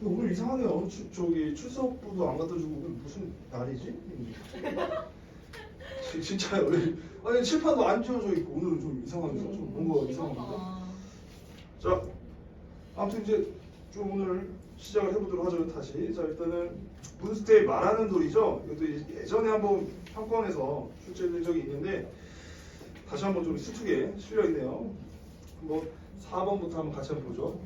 오늘 이상하네요. 저기 출석부도 안 갖다 주고 오늘 무슨 날이지? 진짜요. 아니 칠판도 안 지워져 있고 오늘은 좀 이상하죠. 좀 뭔가 이상한데. 자, 아무튼 이제 좀 오늘 시작을 해보도록 하죠. 다시. 자, 일단은 문스테이 말하는 돌이죠. 이것도 예전에 한번 평권에서 출제된 적이 있는데 다시 한번 좀 수특에 실려 있네요. 한번 4번부터 한번 같이 한번 보죠.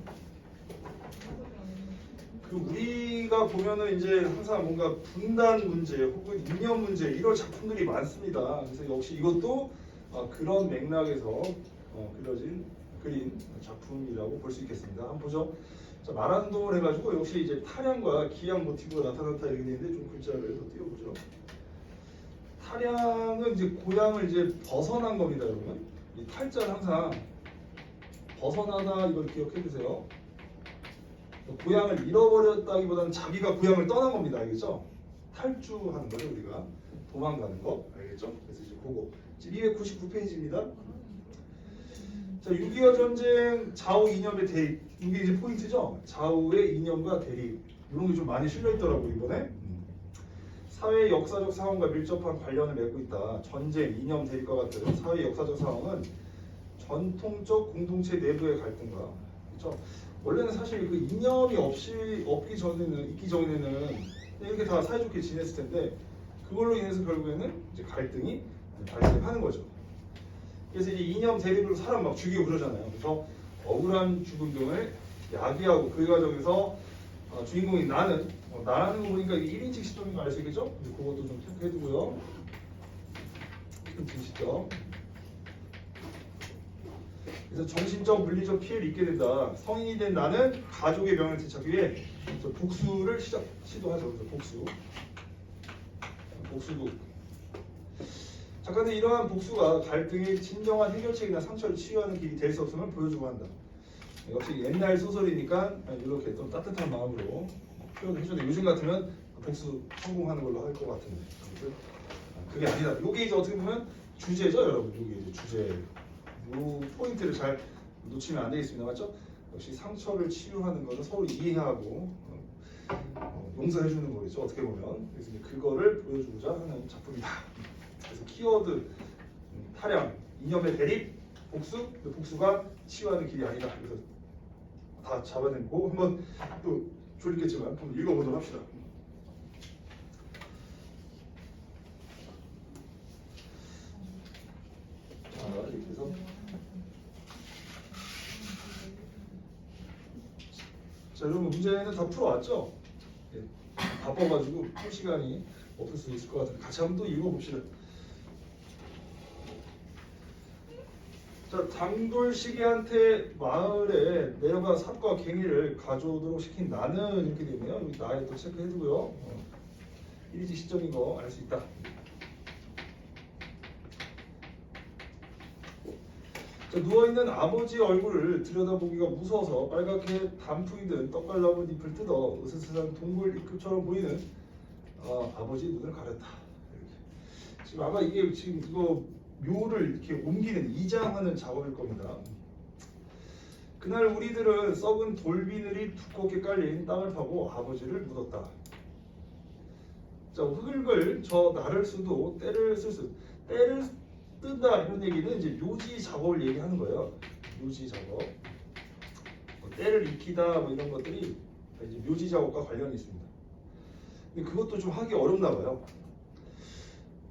그 우리가 보면은 이제 항상 뭔가 분단 문제 혹은 이념 문제 이런 작품들이 많습니다. 그래서 역시 이것도 그런 맥락에서 그린 작품이라고 볼 수 있겠습니다. 한번 보죠. 자, 말하는 돌 해가지고 역시 이제 타량과 기양 모티브가 나타났다 이렇게 되는데 좀 글자를 더 띄워보죠. 타량은 이제 고향을 이제 벗어난 겁니다, 여러분. 이 탈자는 항상 벗어나다 이걸 기억해 주세요. 고향을 잃어버렸다기보다는 자기가 고향을 떠난 겁니다. 알겠죠? 탈주하는 거죠, 우리가. 도망가는 거. 알겠죠? 그래서 이제 그거. 299페이지입니다. 자, 6.25 전쟁 좌우 이념의 대립. 이게 이제 포인트죠? 좌우의 이념과 대립. 이런 게 좀 많이 실려 있더라고요, 이번에. 사회 역사적 상황과 밀접한 관련을 맺고 있다. 전쟁, 이념 대립과 같은 사회 역사적 상황은 전통적 공동체 내부의 갈등과, 그렇죠? 원래는 사실 그 이념이 있기 전에는 이렇게 다 사이좋게 지냈을 텐데 그걸로 인해서 결국에는 이제 갈등이 발생하는 거죠. 그래서 이제 이념 대립으로 사람 막 죽이고 그러잖아요. 그래서 억울한 죽음 등을 야기하고 그 과정에서 주인공이 나라는 거 보니까 이게 1인칭 시점인 거 알 수 있겠죠? 그것도 좀 체크해두고요. 시점. 그래서 정신적, 물리적 피해를 입게 된다. 성인이 된 나는 가족의 명예를 되찾기 위해 복수를 시도하죠. 그래서 복수국. 작가는 이러한 복수가 갈등의 진정한 해결책이나 상처를 치유하는 길이 될 수 없음을 보여주고 한다. 역시 옛날 소설이니까 이렇게 좀 따뜻한 마음으로 표현을 해줘도 요즘 같으면 복수 성공하는 걸로 할 것 같은데 그게 아니다. 이게 이제 어떻게 보면 주제죠, 여러분. 이게 이제 주제. 이 포인트를 잘 놓치면 안 되겠습니다. 맞죠? 역시 상처를 치유하는 것은 서로 이해하고 용서해 주는 거겠죠. 어떻게 보면. 그래서 이제 그거를 보여주고자 하는 작품이다. 그래서 키워드 타량, 이념의 대립, 복수가 치유하는 길이 아니다. 그래서 다 잡아내고 한번 또 졸리겠지만 한번 읽어보도록 합시다. 자, 이렇게 해서 자, 여러분 문제는 다 풀어왔죠? 예, 바빠가지고 풀 시간이 없을 수 있을 것 같은데 같이 한번 또 읽어봅시다. 자, 장돌시계한테 마을에 내려가 삽과 갱이를 가져오도록 시킨 나는 이렇게 되네요. 여기 나에 또 체크해두고요. 1인칭 시점인 거 알 수 있다. 자, 누워있는 아버지 얼굴을 들여다보기가 무서워서 빨갛게 단풍이 든 떡갈나무 잎을 뜯어 으스스한 동굴 입구처럼 보이는 아버지 눈을 가렸다. 이렇게. 지금 아마 이게 지금 이거 묘를 이렇게 옮기는 이장하는 작업일 겁니다. 그날 우리들은 썩은 돌비늘이 두껍게 깔린 땅을 파고 아버지를 묻었다. 자, 흙을 저 나를 수도 때를 뜬다 이런 얘기는 이제 묘지 작업을 얘기하는 거예요. 묘지 작업. 때를 익히다 뭐 이런 것들이 이제 묘지 작업과 관련이 있습니다. 근데 그것도 좀 하기 어렵나 봐요.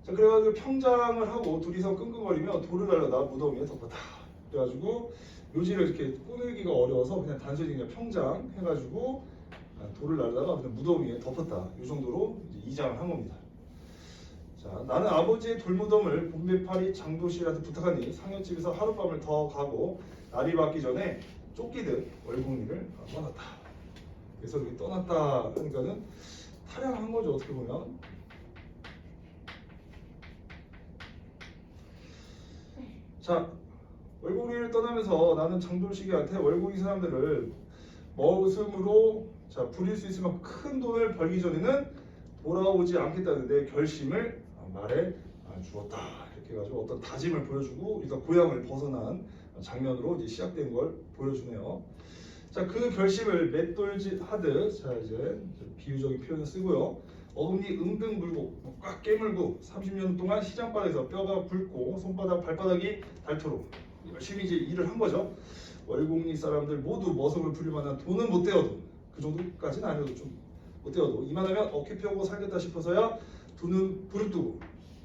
자, 그래가지고 평장을 하고 둘이서 끙끙거리며 돌을 날려다 무덤 위에 덮었다. 그래가지고 묘지를 이렇게 꾸미기가 어려워서 그냥 단순히 그냥 평장 해가지고 돌을 날려다가 그냥 무덤 위에 덮었다. 이 정도로 이제 이장을 한 겁니다. 자, 나는 아버지의 돌무덤을 본배파리 장도실한테 부탁하니 상여집에서 하룻밤을 더 가고 날이 밝기 전에 쫓기듯 월궁리를 떠났다. 그래서 여기 떠났다 하니까는 탈양한 거죠. 어떻게 보면. 자, 월궁리를 떠나면서 나는 장돌시계한테 월궁리 사람들을 머슴으로 부릴 수 있을 만큼 큰 돈을 벌기 전에는 돌아오지 않겠다는 내 결심을 말해 주었다. 이렇게 해가지고 어떤 다짐을 보여주고 일단 고향을 벗어난 장면으로 이제 시작된 걸 보여주네요. 자, 그 결심을 맷돌짓 하듯, 자 이제 비유적인 표현을 쓰고요. 어금니 응등 물고 꽉 깨물고 30년 동안 시장바닥에서 뼈가 굵고 손바닥 발바닥이 닳도록 열심히 이제 일을 한 거죠. 월곡리 사람들 모두 머슴을 부릴 만한 돈은 못 되어도, 그 정도까지는 아니어도 좀 못 되어도 이만하면 어깨 펴고 살겠다 싶어서야 돈은 부릅뜨고,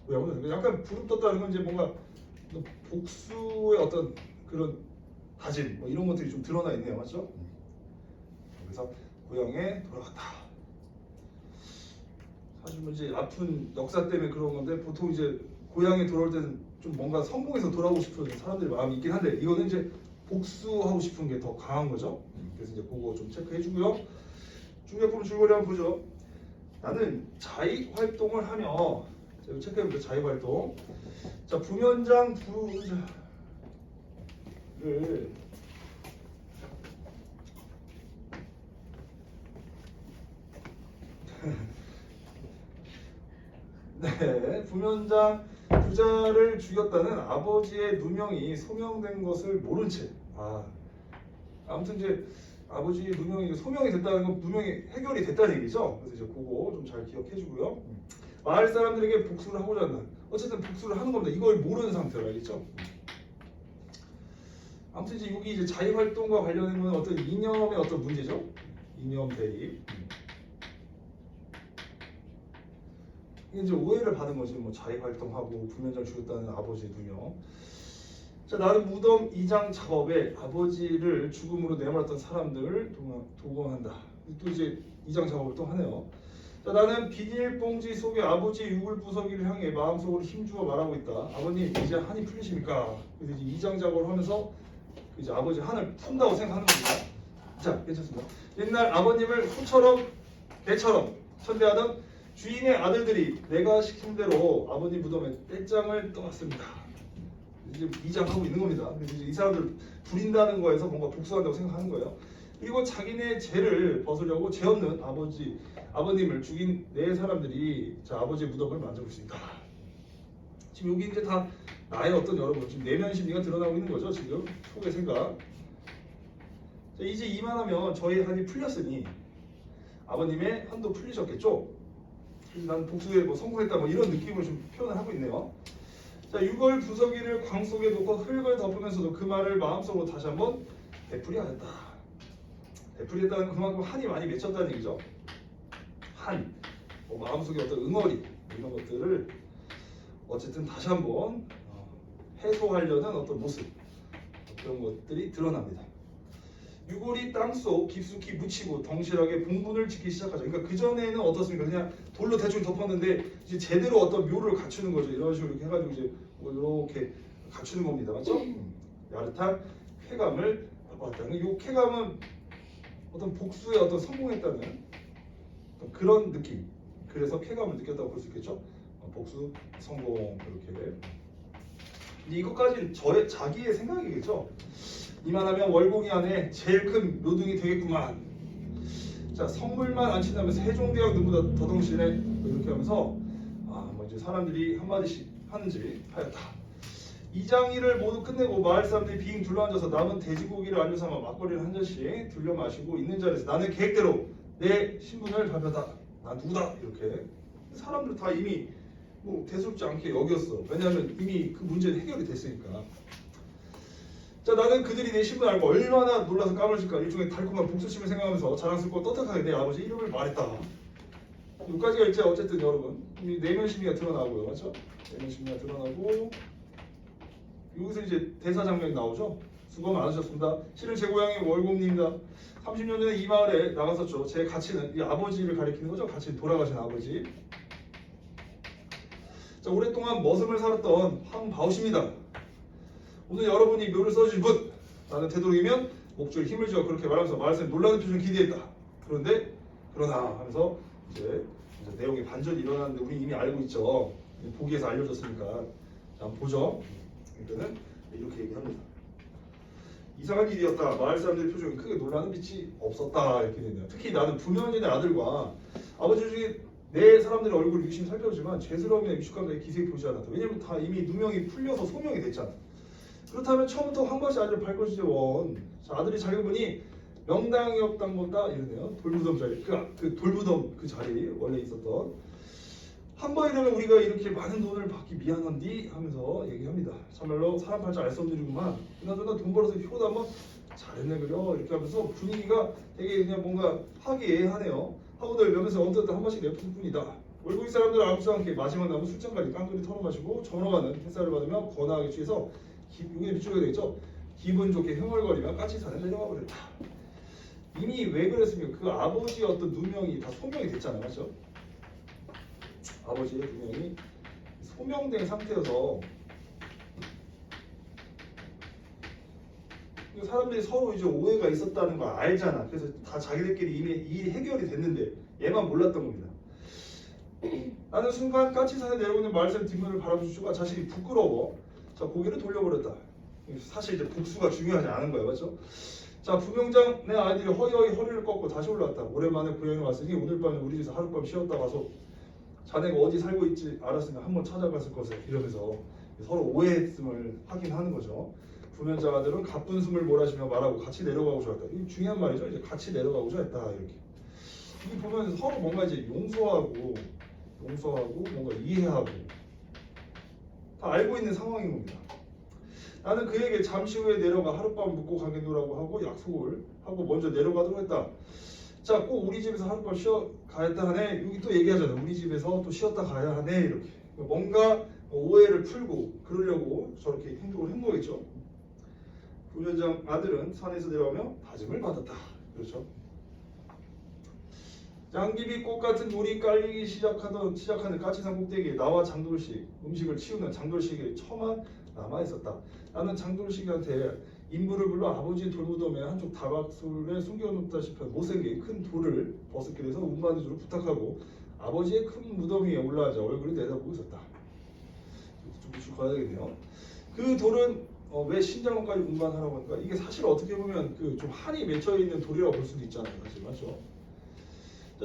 왜냐면 약간 부릅떴다는 건 이제 뭔가 복수의 어떤 그런 다짐 뭐 이런 것들이 좀 드러나 있네요, 맞죠? 그래서 고향에 돌아갔다. 사실 뭐 이제 아픈 역사 때문에 그런 건데, 보통 이제 고향에 돌아올 때는 좀 뭔가 성공해서 돌아오고 싶은 사람들이 마음이 있긴 한데, 이거는 이제 복수하고 싶은 게 더 강한 거죠. 그래서 이제 그거 좀 체크해주고요. 중요품 줄거리 한번 보죠. 나는 자익 활동을 하며, 제가 체크해볼게요. 자익 활동. 자, 부면장 부자를 네, 부면장 부자를 죽였다는 아버지의 누명이 소명된 것을 모른 채, 아무튼 이제 아버지의 누명이 소명이 됐다는 건 누명이 해결이 됐다는 얘기죠. 그래서 이제 그거 좀 잘 기억해주고요. 마을 사람들에게 복수를 하고자 한다. 어쨌든 복수를 하는 겁니다. 이걸 모르는 상태로, 알겠죠? 아무튼 이제 여기 이제 자익 활동과 관련된 건 어떤 이념의 어떤 문제죠. 이념 대립. 이게 이제 오해를 받은 거지. 뭐 자익 활동하고 부면장 죽였다는 아버지의 누명. 자, 나는 무덤 이장 작업에 아버지를 죽음으로 내몰았던 사람들을 도공한다. 또 이제 이장 작업을 또 하네요. 자, 나는 비닐봉지 속에 아버지의 유골 부서기를 향해 마음속으로 힘주어 말하고 있다. 아버님, 이제 한이 풀리십니까? 그래서 이제 이장 작업을 하면서 이제 아버지 한을 푼다고 생각하는 겁니다. 자, 괜찮습니다. 옛날 아버님을 소처럼 개처럼 천대하던 주인의 아들들이 내가 시킨 대로 아버님 무덤에 떼장을 떠났습니다. 이제 이장하고 있는 겁니다. 그래서 이제 이 사람들 부린다는 거에서 뭔가 복수한다고 생각하는 거예요. 그리고 자기네 죄를 벗으려고 죄 없는 아버님을 죽인 네 사람들이 자 아버지의 무덤을 만져볼 수 있다. 지금 여기 이제 다 나의 어떤 여러분 지금 내면 심리가 드러나고 있는 거죠. 지금 속의 생각. 자, 이제 이만하면 저희 한이 풀렸으니 아버님의 한도 풀리셨겠죠. 난 복수에 뭐 성공했다 뭐 이런 느낌을 좀 표현을 하고 있네요. 자, 유골 부서기를 광 속에 놓고 흙을 덮으면서도 그 말을 마음속으로 다시 한번 되풀이하였다. 되풀이했다는 건 그만큼 한이 많이 맺혔다는 얘기죠. 한, 뭐 마음속에 어떤 응어리 이런 것들을 어쨌든 다시 한번 해소하려는 어떤 모습 그런 것들이 드러납니다. 유골이 땅속 깊숙이 묻히고 덩실하게 봉분을 짓기 시작하죠. 그러니까 그 전에는 어떻습니까? 그냥 돌로 대충 덮었는데 이제 제대로 어떤 묘를 갖추는 거죠. 이런 식으로 이렇게 해가지고 이제 뭐 이렇게 갖추는 겁니다, 맞죠? 야릇한 쾌감을 맛봤다는 이 쾌감은 어떤 복수에 어떤 성공했다는 어떤 그런 느낌. 그래서 쾌감을 느꼈다고 볼 수 있겠죠. 복수 성공 그렇게. 근데 이것까지는 자기의 생각이겠죠. 이만하면 월곡이 안에 제일 큰 묘등이 되겠구만. 자, 성물만 안 친다면 세종대왕 눈보다 더덩실해 이렇게 하면서 뭐 이제 사람들이 한마디씩 하는지 하였다. 이장일을 모두 끝내고 마을 사람들이 빙 둘러앉아서 남은 돼지고기를 안주 삼아 막걸리를 한 잔씩 들려 마시고 있는 자리에서 나는 계획대로 내 신분을 발표다. 난 누구다 이렇게. 사람들 다 이미 뭐 대수롭지 않게 여겼어. 왜냐하면 이미 그 문제는 해결이 됐으니까. 자, 나는 그들이 내 신분을 알고 얼마나 놀라서 까물질까. 일종의 달콤한 복수심을 생각하면서 자랑스럽고 떳떳하게 내 아버지 이름을 말했다. 여기까지가 이제 어쨌든 여러분 이 내면 심리가 드러나고요, 맞죠? 내면 심리가 드러나고 여기서 이제 대사 장면이 나오죠. 수고 많으셨습니다. 실은 제 고향이 월곡리입니다. 30년 전에 이 마을에 나갔었죠. 제 가치는 이 아버지를 가리키는 거죠. 가치는 돌아가신 아버지. 자, 오랫동안 머슴을 살았던 황바우십니다. 오늘 여러분이 묘를 써주신 분, 나는 되도록이면 목줄에 힘을 주어 그렇게 말하면서 마을사람이 놀라는 표정을 기대했다. 그러나 하면서 이제 내용의 반전이 일어나는데 우리 이미 알고 있죠. 보기에서 알려줬으니까. 자, 한번 보죠. 그러니까는 이렇게 얘기합니다. 이상한 일이었다. 마을 사람들의 표정이 크게 놀라는 빛이 없었다. 이렇게 되네요. 특히 나는 부면인의 아들과 아버지 중에 내 사람들의 얼굴을 유심히 살펴보지만 죄스러움이나 위축감의 기색이 보이지 않았다. 왜냐면 다 이미 누명이 풀려서 소명이 됐잖아. 그렇다면 처음부터 황바씨 아들을 발걸지원. 자, 아들이 자기 보니 명당이었던 거다 이러네요. 돌무덤 자리. 그 돌무덤 그 자리 원래 있었던. 한 번이라면 우리가 이렇게 많은 돈을 받기 미안한디 하면서 얘기합니다. 참말로 사람 팔자 알 수 없는 일이구만. 그나저나 돈 벌어서 효도 한번 잘했네 그려 이렇게 하면서 분위기가 되게 그냥 뭔가 화기애애하네요. 하고들 면에서 언뜻 한 번씩 내뿜을 뿐이다. 외국인 사람들은 아무렇지 않게 마지막 남은 술잔까지 깡그리 털어마시고 전어가는 햇살을 받으며 거나하게 취해서 이게 밑줄이 되겠죠. 기분 좋게 흥얼거리며 까치산에 내려가 버렸다. 이미 왜 그랬습니까? 그 아버지의 어떤 누명이 다 소명이 됐잖아요, 맞죠? 아버지의 누명이 소명된 상태여서 사람들이 서로 이제 오해가 있었다는 걸 알잖아. 그래서 다 자기들끼리 이미 이 해결이 됐는데 얘만 몰랐던 겁니다. 나는 순간 까치산에 내려오는 말씀 뒷문을 바라보시고 자신이 부끄러워 자 고개를 돌려버렸다. 사실 이제 복수가 중요하지 않은 거예요, 맞죠? 자 부명장 내 아이들이 허이허이 허리를 꺾고 다시 올라왔다. 오랜만에 고향에 왔으니 오늘 밤에 우리 집에서 하룻밤 쉬었다 가서 자네가 어디 살고 있지 알았으면 한번 찾아갔을 것을 이러면서 서로 오해했음을 확인하는 거죠. 부면장 아들은 가쁜 숨을 몰아쉬며 말하고 같이 내려가고자 했다. 이게 중요한 말이죠. 이제 같이 내려가고자 했다 이렇게. 이게 보면 서로 뭔가 이제 용서하고 뭔가 이해하고 다 알고 있는 상황인 겁니다. 나는 그에게 잠시 후에 내려가 하룻밤 묵고 가겠노라고 하고 약속을 하고 먼저 내려가도록 했다. 자, 꼭 우리 집에서 하룻밤 쉬어 가야겠다 하네. 여기 또 얘기하잖아요. 우리 집에서 또 쉬었다 가야 하네 이렇게. 뭔가 오해를 풀고 그러려고 저렇게 행동을 한 거겠죠. 부면장 아들은 산에서 내려오며 다짐을 받았다. 그렇죠. 양귀비 꽃 같은 돌이 깔리기 시작하는 까치산 꼭대기에 나와 장돌식 음식을 치우는 장돌식의 처만 남아 있었다. 나는 장돌식한테 인부를 불러 아버지 돌무덤에 한쪽 다박술에 숨겨놓다시피 못생긴 큰 돌을 벗기로 해서 운반해주러 부탁하고 아버지의 큰 무덤 위에 올라앉아 얼굴을 내다보고 있었다. 좀 가야겠네요. 그 돌은 왜 신장원까지 운반하라고 하니까 이게 사실 어떻게 보면 그 좀 한이 맺혀 있는 돌이라고 볼 수도 있잖아요, 사실 맞죠?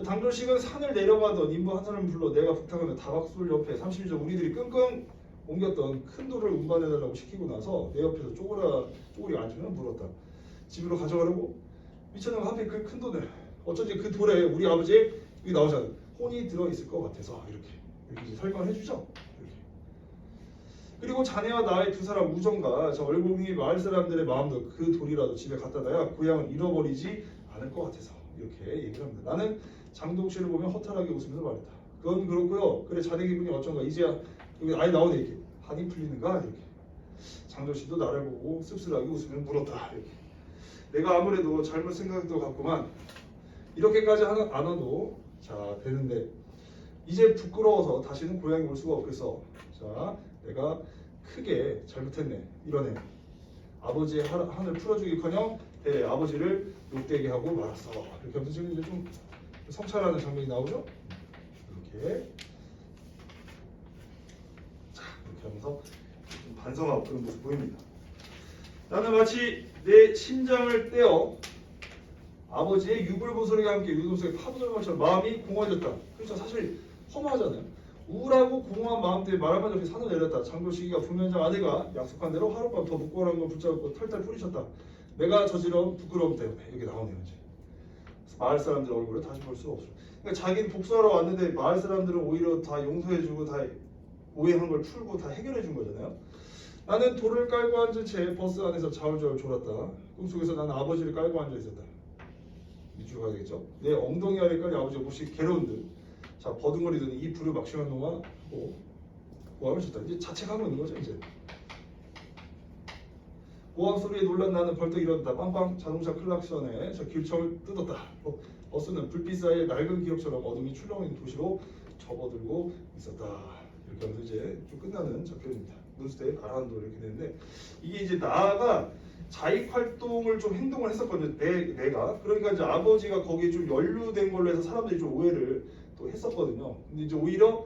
당돌식은 산을 내려가던 인부 한 사람을 불러 내가 부탁하면 다박술 옆에 30일 우리들이 끙끙 옮겼던 큰 돌을 운반해달라고 시키고 나서 내 옆에서 쪼그리가 앉으면 물었다. 집으로 가져가려고? 미쳤나봐. 하필 그 큰 돌을 어쩐지 그 돌에 우리 아버지 여기 나오잖아. 혼이 들어있을 것 같아서 이렇게 설명을 해주죠. 이렇게. 그리고 자네와 나의 두 사람 우정과 저 얼굴이 마을 사람들의 마음도 그 돌이라도 집에 갖다 놔야 고향을 잃어버리지 않을 것 같아서 이렇게 얘기를 합니다. 나는 장동 씨를 보며 허탈하게 웃으면서 말했다. 그건 그렇고요. 그래 자네 기분이 어쩐가 이제야 여기 아예 나오네 이렇게. 한이 풀리는가 이렇게. 장동 씨도 나를 보고 씁쓸하게 웃으며 물었다. 이렇게. 내가 아무래도 잘못 생각한 것 같구만. 이렇게까지 안 와도 자 되는데 이제 부끄러워서 다시는 고향에 올 수가 없겠어. 자 내가 크게 잘못했네 이러네. 아버지의 한을 풀어주기커녕 아버지를 욕되게 하고 말았어. 이렇게 하면서 지금 이제 좀 성찰하는 장면이 나오죠. 이렇게 자 이렇게 하면서 좀 반성하고 그런 모습 보입니다. 나는 마치 내 심장을 떼어 아버지의 유불보소리와 함께 유동성에 파도를 것처럼 마음이 공허해졌다. 그렇죠. 사실 허무하잖아요. 우울하고 공허한 마음 때문에 말 한마디 없이 산을 내렸다. 장도식이가 부면장 아내가 약속한 대로 하룻밤 더 묵고 오라는 걸 붙잡고 탈탈 뿌리쳤다. 내가 저지른 부끄러움 때문에 여기 나오네요. 이제 마을 사람들 얼굴을 다시 볼 수가 없어. 그러니까 자기는 복수하러 왔는데 마을 사람들은 오히려 다 용서해주고 다 오해한 걸 풀고 다 해결해준 거잖아요. 나는 돌을 깔고 앉은 채 버스 안에서 자울자울 졸았다. 꿈속에서 나는 아버지를 깔고 앉아 있었다. 밑으로 가야 되겠죠. 내 엉덩이 아래 깔린 아버지가 몹시 괴로운 듯 자 버둥거리더니 이 불을 막심한 놈아 고함을 쳤다. 이제 자책하고 있는 거죠 이제. 고함 소리에 놀란 나는 벌떡 일어났다. 빵빵 자동차 클락션에 저 길청을 뜯었다. 버스는 불빛 사이에 낡은 기억처럼 어둠이 출렁이는 도시로 접어들고 있었다. 이렇게 하면서 이제 좀 끝나는 장면입니다. 문스테이 가라앉도 이렇게 되는데 이게 이제 나가 자익 활동을 좀 행동을 했었거든요. 내가 그러니까 이제 아버지가 거기에 좀 연루된 걸로 해서 사람들이 좀 오해를 또 했었거든요. 근데 이제 오히려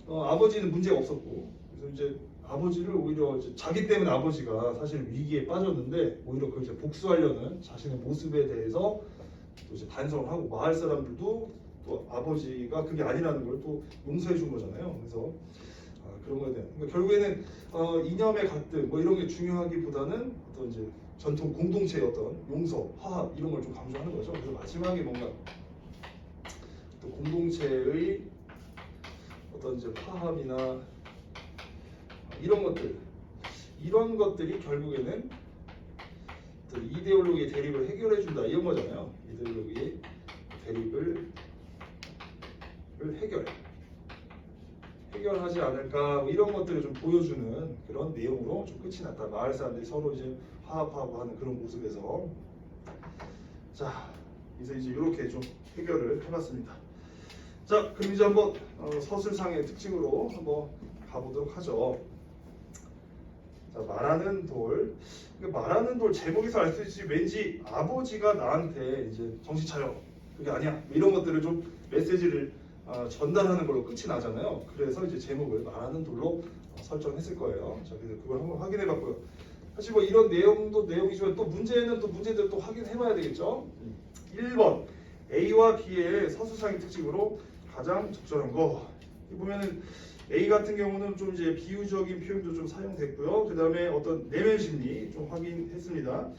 아버지는 문제가 없었고 그래서 이제 아버지를 오히려 이제 자기 때문에 아버지가 사실 위기에 빠졌는데 오히려 그걸 이제 복수하려는 자신의 모습에 대해서 또 이제 반성을 하고 마을 사람들도 또 아버지가 그게 아니라는 걸 또 용서해 준 거잖아요. 그래서 그런 거에 대한 그러니까 결국에는 이념의 갈등 뭐 이런 게 중요하기보다는 어떤 이제 전통 공동체의 어떤 용서, 화합 이런 걸 좀 강조하는 거죠. 그래서 마지막에 뭔가 또 공동체의 어떤 이제 화합이나 이런 것들이 결국에는 또 이데올로기의 대립을 해결해 준다 이런 거잖아요. 이데올로기의 대립을 해결하지 않을까 뭐 이런 것들을 좀 보여주는 그런 내용으로 좀 끝이 났다. 마을 사람들이 서로 이제 화합하고 하는 그런 모습에서 자 이제 이렇게 좀 해결을 해봤습니다. 자 그럼 이제 한번 서술상의 특징으로 한번 가보도록 하죠. 자 말하는 돌. 말하는 돌 제목에서 알 수 있듯이 왠지 아버지가 나한테 이제 정신 차려 그게 아니야 뭐 이런 것들을 좀 메시지를 전달하는 걸로 끝이 나잖아요. 그래서 이제 제목을 말하는 돌로 설정했을 거예요. 자 그래서 그걸 한번 확인해봤고요. 사실 뭐 이런 내용도 내용이지만 또 문제들 또 확인해봐야 되겠죠. 1번 A와 B의 서술상의 특징으로 가장 적절한 거. 보면은 A 같은 경우는 좀 이제 비유적인 표현도 좀 사용됐고요. 그 다음에 어떤 내면 심리 좀 확인했습니다.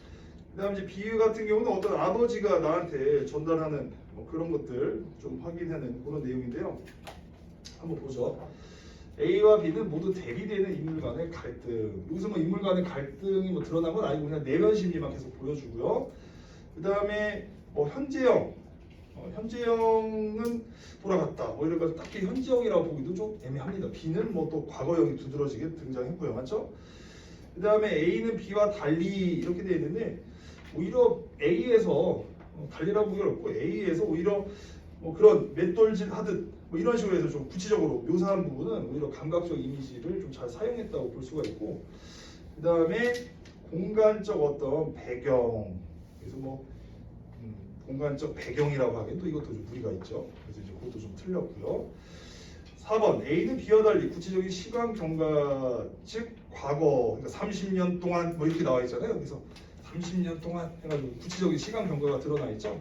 그 다음에 이제 비유 같은 경우는 어떤 아버지가 나한테 전달하는 뭐 그런 것들 좀 확인하는 그런 내용인데요. 한번 보죠. A와 B는 모두 대비되는 인물 간의 갈등. 여기서 뭐 인물 간의 갈등이 뭐 드러난 건 아니고 그냥 내면 심리만 계속 보여주고요. 그 다음에 뭐 현재형은 돌아갔다. 뭐 이런 거 딱히 현재형이라고 보기도 좀 애매합니다. B는 뭐 또 과거형이 두드러지게 등장했고요, 맞죠? 그 다음에 A는 B와 달리 이렇게 되어 있는데 오히려 A에서 달리라고 보기 어렵고 A에서 오히려 뭐 그런 맷돌질 하듯 뭐 이런 식으로 해서 좀 구체적으로 묘사한 부분은 오히려 감각적 이미지를 좀 잘 사용했다고 볼 수가 있고 그 다음에 공간적 어떤 배경 그래서 뭐 공간적 배경이라고 하기엔 또 이것도 좀 무리가 있죠. 그래서 이제 그것도 좀 틀렸고요. 4번 A는 B와 달리 구체적인 시간 경과 즉 과거 그러니까 30년 동안 뭐 이렇게 나와 있잖아요. 그래서 30년 동안 해가지고 구체적인 시간 경과가 드러나 있죠.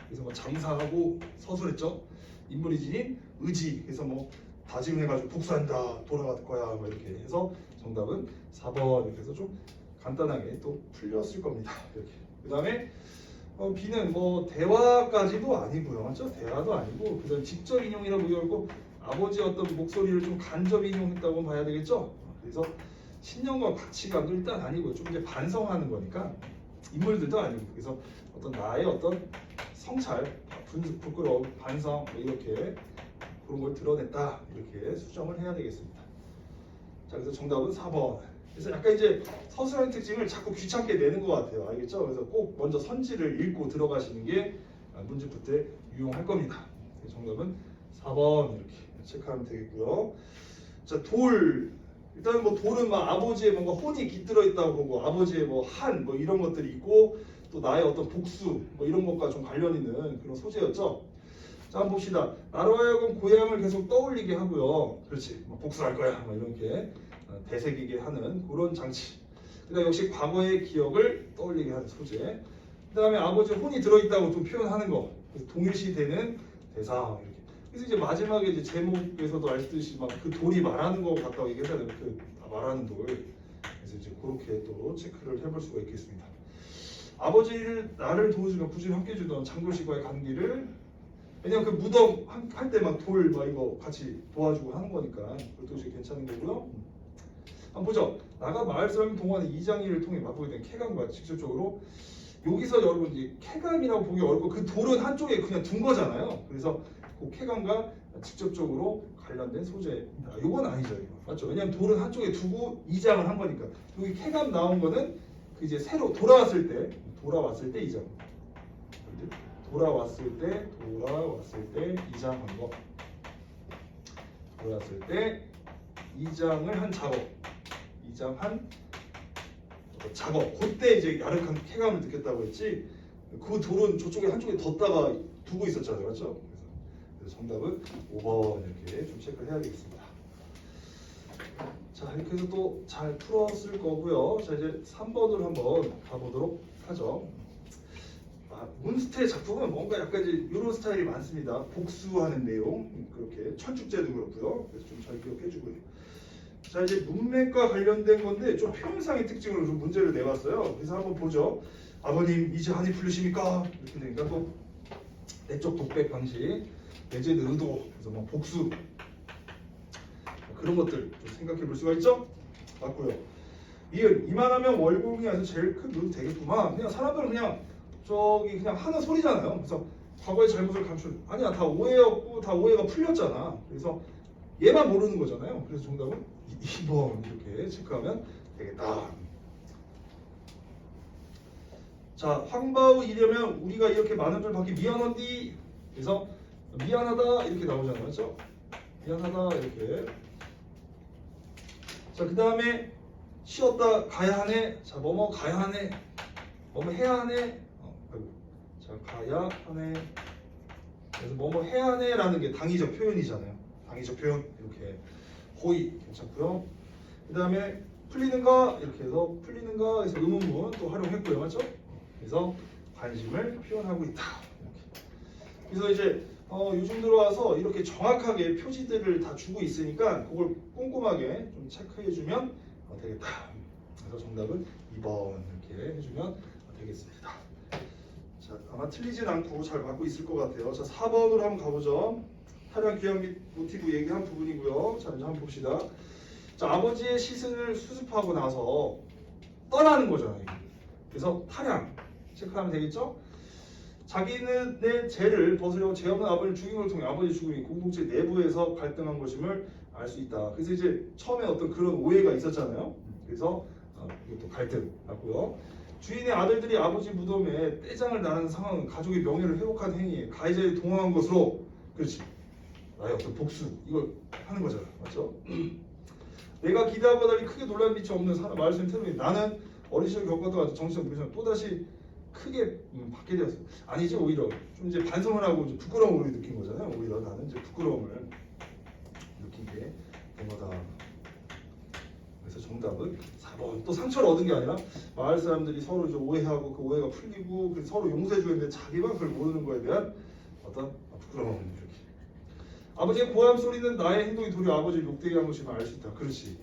그래서 뭐 장사하고 서술했죠. 인물이 지닌 의지 그래서 뭐 다짐해가지고 복수한다 돌아갈 거야 뭐 이렇게 해서 정답은 4번 이렇게 해서 좀 간단하게 또 풀렸을 겁니다. 이렇게 그 다음에 B는 뭐 대화까지도 아니고요, 맞죠? 대화도 아니고 그다음 직접 인용이라고 보여고 아버지의 어떤 목소리를 좀 간접 인용했다고 봐야 되겠죠? 그래서 신념과 가치관도 일단 아니고 좀 이제 반성하는 거니까 인물들도 아니고 그래서 어떤 나의 어떤 성찰, 부끄러움, 반성 뭐 이렇게 그런 걸 드러냈다 이렇게 수정을 해야 되겠습니다. 자 그래서 정답은 4번. 그래서 약간 이제 서술형 특징을 자꾸 귀찮게 내는 것 같아요. 알겠죠? 그래서 꼭 먼저 선지를 읽고 들어가시는 게 문제풀 때 유용할 겁니다. 정답은 4번 이렇게 체크하면 되겠고요. 자, 돌. 일단 뭐 돌은 막 아버지의 뭔가 혼이 깃들어 있다고 보고 아버지의 뭐 한 뭐 이런 것들이 있고 또 나의 어떤 복수 뭐 이런 것과 좀 관련 있는 그런 소재였죠. 자, 한번 봅시다. 나로 하여금 고향을 계속 떠올리게 하고요. 그렇지. 뭐 복수할 거야. 뭐 이렇게 되새기게 하는 그런 장치. 그다음 역시 과거의 기억을 떠올리게 하는 소재. 그다음에 아버지 혼이 들어있다고 좀 표현하는 거. 그래서 동일시되는 대사 이렇게. 그래서 이제 마지막에 이제 제목에서도 알듯이 막 그 돌이 말하는 거 같다고 얘기하잖아요. 그 말하는 돌. 그래서 이제 그렇게 또 체크를 해볼 수가 있겠습니다. 아버지를 나를 도와주면 부지런히 함께 해주던 장도식과의 관계를 왜냐면 그 무덤 할 때 막 돌 막 이거 같이 도와주고 하는 거니까 그것도 이제 괜찮은 거고요. 한번 보죠. 나가 마을 사람 동안에 이장일을 통해 맛보게 된 쾌감과 직접적으로 여기서 여러분 이제 쾌감이라고 보기 어렵고 그 돌은 한쪽에 그냥 둔 거잖아요. 그래서 그 쾌감과 직접적으로 관련된 소재. 이건 아니죠, 이거. 맞죠? 왜냐면 돌은 한쪽에 두고 이장을 한 거니까. 여기 쾌감 나온 거는 그 이제 새로 돌아왔을 때 이장. 돌아왔을 때 이장한 거. 돌아왔을 때 이장을 한 작업. 그때 이제 야릇한 쾌감을 느꼈다고 했지. 그 돌은 저쪽에 한쪽에 뒀다가 두고 있었잖아요, 맞죠? 그래서 정답은 5번 이렇게 좀 체크를 해야 되겠습니다. 자, 이렇게 해서 또 잘 풀었을 거고요. 자, 이제 3번으로 한번 가보도록 하죠. 문스트의 작품은 뭔가 약간 이제 이런 스타일이 많습니다. 복수하는 내용, 그렇게 천축제도 그렇고요. 그래서 좀 잘 기억해주고요. 자, 이제 문맥과 관련된 건데 좀 표현상의 특징으로 좀 문제를 내봤어요. 그래서 한번 보죠. 아버님 이제 한이 풀리십니까? 이렇게 되니까 또 내적 독백 방식, 내재의 의도, 그래서 뭐 복수 그런 것들 좀 생각해 볼 수가 있죠. 맞고요. 이은 이만하면 월공이 아니라 제일 큰 눈이 되겠구만. 그냥 사람들은 그냥 저기 그냥 하는 소리잖아요. 그래서 과거의 잘못을 감출 아니야, 다 오해였고 다 오해가 풀렸잖아. 그래서 얘만 모르는 거잖아요. 그래서 정답은 2번 이렇게 체크하면 되겠다. 자, 황바우 이려면 우리가 이렇게 많은 걸 받기 미안한디. 그래서 미안하다 이렇게 나오잖아요. 그렇죠? 미안하다 이렇게. 자, 그 다음에 쉬었다 가야 하네. 자, 뭐뭐 가야 하네. 뭐뭐 해야 하네. 자, 가야 하네. 그래서 뭐뭐 해야 하네라는 게 당위적 표현이잖아요. 당위적 표현 이렇게 호의 괜찮고요. 그 다음에 풀리는가 이렇게 해서 풀리는가 해서 의문문 또 활용했고요. 맞죠? 그래서 관심을 표현하고 있다. 이렇게. 그래서 이제 요즘 들어와서 이렇게 정확하게 표지들을 다 주고 있으니까 그걸 꼼꼼하게 좀 체크해주면 되겠다. 그래서 정답은 2번 이렇게 해주면 되겠습니다. 자, 아마 틀리진 않고 잘 받고 있을 것 같아요. 자, 4번으로 한번 가보죠. 타량 귀향 및 모티브 얘기한 부분이고요. 자, 이제 한번 봅시다. 자, 아버지의 시승을 수습하고 나서 떠나는 거잖아요. 그래서 타량 체크하면 되겠죠? 자기는 내 죄를 벗으려고 죄 없는 아버지를 죽인 걸 통해 아버지 죽음이 공동체 내부에서 갈등한 것임을 알 수 있다. 그래서 이제 처음에 어떤 그런 오해가 있었잖아요. 그래서 이것도 갈등 났고요. 주인의 아들들이 아버지 무덤에 떼장을 나는 상황은 가족의 명예를 회복한 행위에 가해자에 동원한 것으로 그렇지 나의 어떤 복수 이걸 하는 거잖아. 맞죠? 내가 기대하고 달리 크게 놀란 빛이 없는 마을쌤 테러니 나는 어린 시절 겪었던 같은 정신적 무리지만 또다시 크게 받게 되었어. 아니죠, 오히려 좀 이제 반성을 하고 이제 부끄러움을 느낀 거잖아요. 오히려 나는 이제 부끄러움을 느끼게 된 거다. 그래서 정답은 4번. 또 상처를 얻은 게 아니라 마을 사람들이 서로 이제 오해하고 그 오해가 풀리고 그래서 서로 용서해 주는데 자기만 그걸 모르는 거에 대한 어떤 부끄러움 이렇게. 아버지의 고함 소리는 나의 행동이 도리어 아버지를 욕되게 한 것임을 알 수 있다. 그렇지.